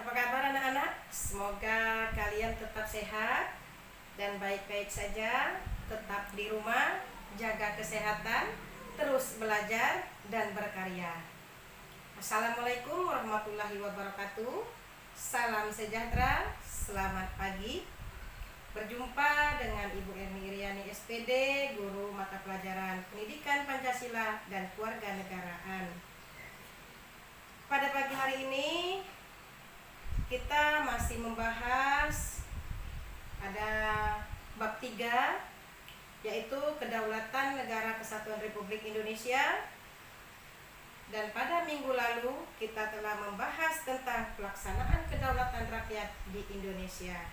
Apa kabar anak-anak? Semoga kalian tetap sehat dan baik-baik saja. Tetap di rumah, jaga kesehatan, terus belajar dan berkarya. Assalamualaikum warahmatullahi wabarakatuh. Salam sejahtera, selamat pagi. Berjumpa dengan Ibu Erni Iriani SPD, Guru Mata Pelajaran Pendidikan Pancasila dan Kewarganegaraan. Pada pagi hari ini kita masih membahas ada bab 3, yaitu Kedaulatan Negara Kesatuan Republik Indonesia. Dan pada minggu lalu kita telah membahas tentang pelaksanaan kedaulatan rakyat di Indonesia.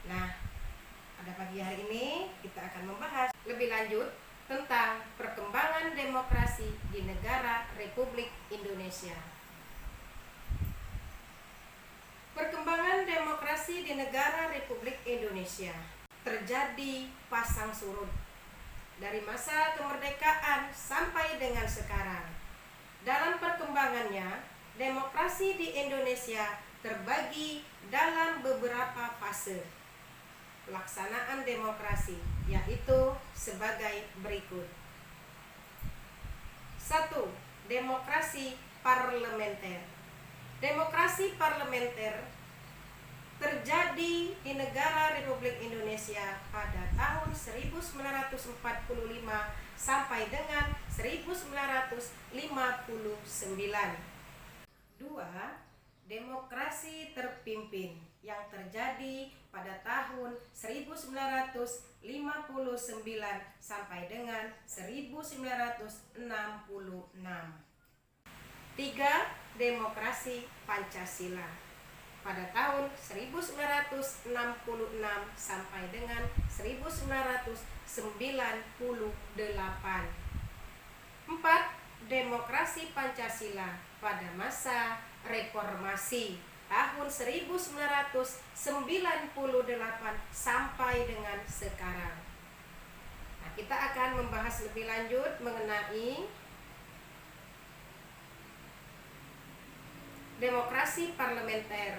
Nah, pada pagi hari ini kita akan membahas lebih lanjut tentang perkembangan demokrasi di negara Republik Indonesia. Perkembangan demokrasi di negara Republik Indonesia terjadi pasang surut dari masa kemerdekaan sampai dengan sekarang. Dalam perkembangannya, demokrasi di Indonesia terbagi dalam beberapa fase pelaksanaan demokrasi, yaitu sebagai berikut. 1. Demokrasi parlementer. Demokrasi parlementer terjadi di negara Republik Indonesia pada tahun 1945 sampai dengan 1959. 2. Demokrasi terpimpin yang terjadi pada tahun 1959 sampai dengan 1966. 3. Demokrasi Pancasila pada tahun 1966 sampai dengan 1998. 4. Demokrasi Pancasila pada masa reformasi tahun 1998 sampai dengan sekarang. Nah, kita akan membahas lebih lanjut mengenai demokrasi parlementer.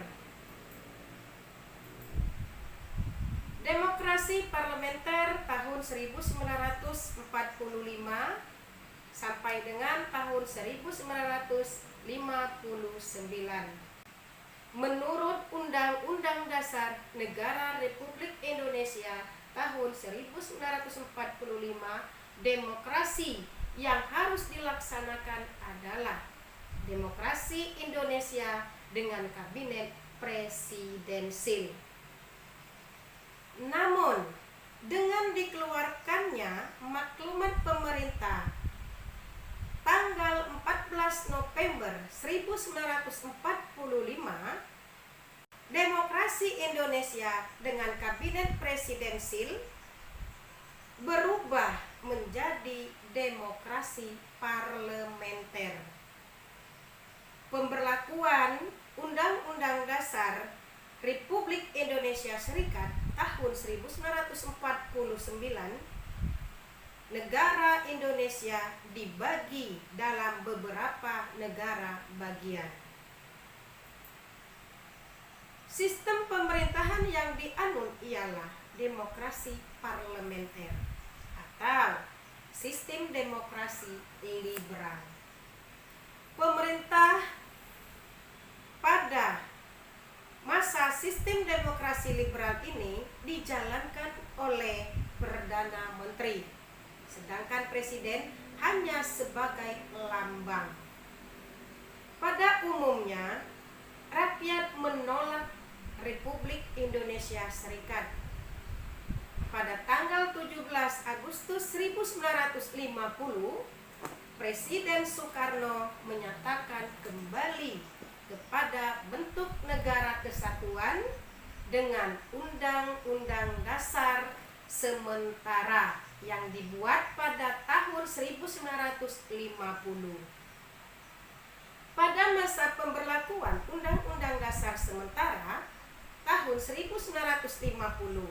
Demokrasi parlementer tahun 1945 sampai dengan tahun 1959. Menurut Undang-Undang Dasar Negara Republik Indonesia tahun 1945, demokrasi yang harus dilaksanakan adalah demokrasi Indonesia dengan kabinet presidensil. Namun, dengan dikeluarkannya maklumat pemerintah tanggal 14 November 1945, demokrasi Indonesia dengan kabinet presidensil berubah menjadi demokrasi parlementer. Pemberlakuan Undang-Undang Dasar Republik Indonesia Serikat tahun 1949, negara Indonesia dibagi dalam beberapa negara bagian. Sistem pemerintahan yang dianut ialah demokrasi parlementer atau sistem demokrasi liberal. Pemerintah pada masa sistem demokrasi liberal ini dijalankan oleh Perdana Menteri, sedangkan Presiden hanya sebagai lambang. Pada umumnya, rakyat menolak Republik Indonesia Serikat. Pada tanggal 17 Agustus 1950, Presiden Soekarno menyatakan kembali kepada bentuk negara kesatuan dengan Undang-Undang Dasar sementara yang dibuat pada tahun 1950. Pada masa pemberlakuan Undang-Undang Dasar sementara tahun 1950,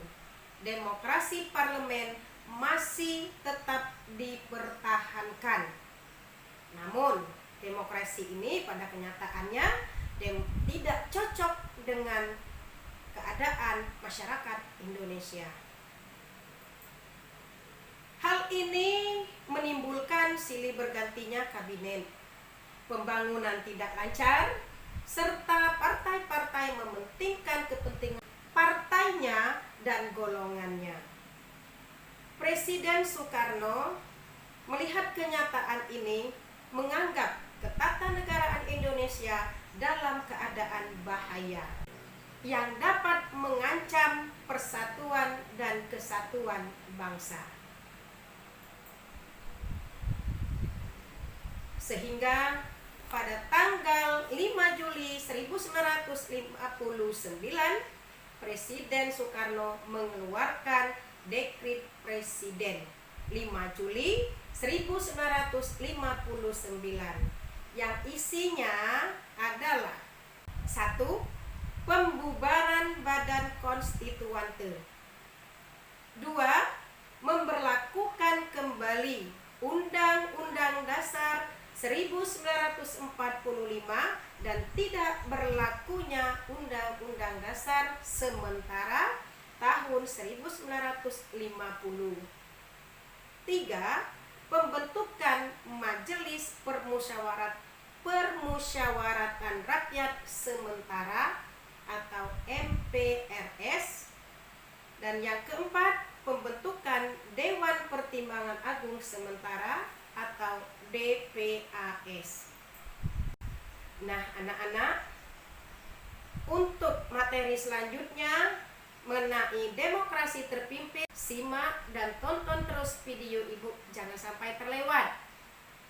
demokrasi parlemen masih tetap dipertahankan. Namun, demokrasi ini pada kenyataannya dan tidak cocok dengan keadaan masyarakat Indonesia. Hal ini menimbulkan silih bergantinya kabinet, pembangunan tidak lancar, serta partai-partai mementingkan kepentingan partainya dan golongannya. Presiden Soekarno melihat kenyataan ini, menganggap ketatanegaraan Indonesia dalam keadaan bahaya yang dapat mengancam persatuan dan kesatuan bangsa. Sehingga pada tanggal 5 Juli 1959, Presiden Soekarno mengeluarkan Dekret Presiden 5 Juli 1959 yang isinya adalah: 1. Pembubaran Badan Konstituante. 2. Memberlakukan kembali Undang-Undang Dasar 1945 dan tidak berlakunya Undang-Undang Dasar sementara tahun 1950. 3. Pembentukan Majelis Permusyawaratan Rakyat Sementara atau MPRS. Dan yang keempat, pembentukan Dewan Pertimbangan Agung Sementara atau DPAS. Nah, anak-anak, untuk materi selanjutnya mengenai demokrasi terpimpin, simak dan tonton terus video Ibu, jangan sampai terlewat.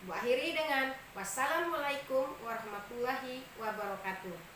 Bu akhiri dengan wassalamualaikum warahmatullahi wabarakatuh.